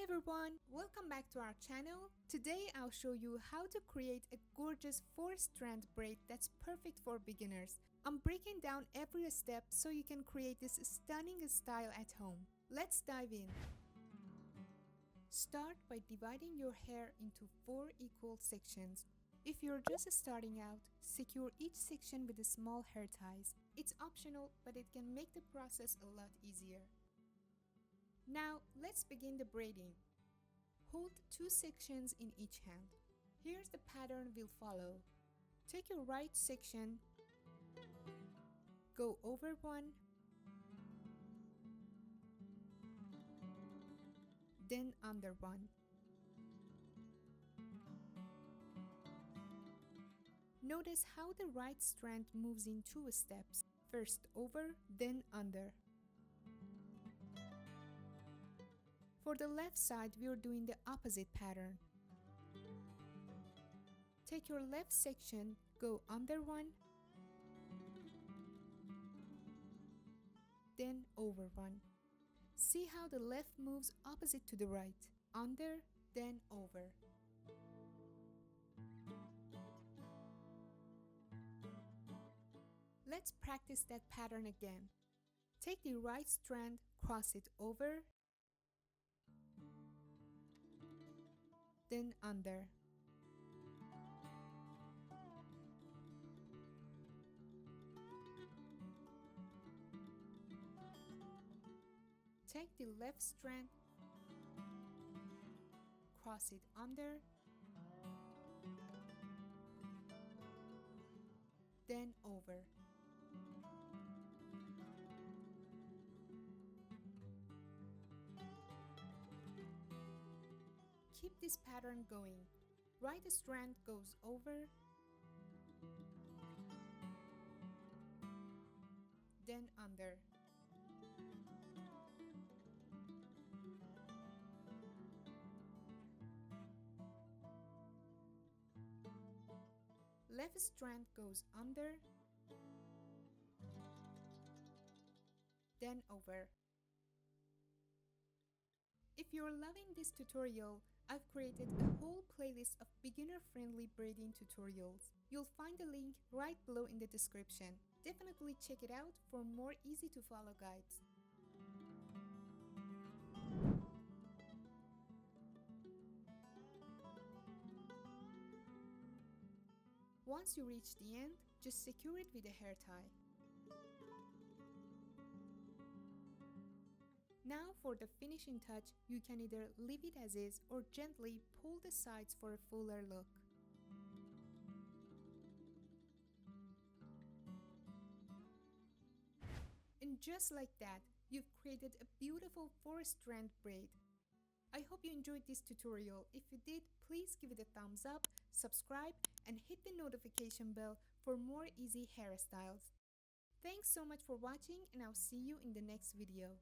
everyone, welcome back to our channel. Today I'll show you how to create a gorgeous 4-strand braid that's perfect for beginners. I'm breaking down every step so you can create this stunning style at home. Let's dive in. Start by dividing your hair into 4 equal sections. If you're just starting out, secure each section with small hair ties. It's optional, but it can make the process a lot easier. Now, let's begin the braiding. Hold 2 sections in each hand. Here's the pattern we'll follow. Take your right section, go over one, then under one. Notice how the right strand moves in 2 steps, first over, then under. For the left side, we are doing the opposite pattern. Take your left section, go under one, then over one. See how the left moves opposite to the right, under, then over. Let's practice that pattern again. Take the right strand, cross it over, then under. Take the left strand, cross it under, then over. Keep this pattern going. Right strand goes over, then under. Left strand goes under, then over. If you're loving this tutorial, I've created a whole playlist of beginner-friendly braiding tutorials. You'll find the link right below in the description. Definitely check it out for more easy-to-follow guides. Once you reach the end, just secure it with a hair tie. Now for the finishing touch, you can either leave it as is or gently pull the sides for a fuller look. And just like that, you've created a beautiful 4-strand braid. I hope you enjoyed this tutorial. If you did, please give it a thumbs up, subscribe, and hit the notification bell for more easy hairstyles. Thanks so much for watching, and I'll see you in the next video.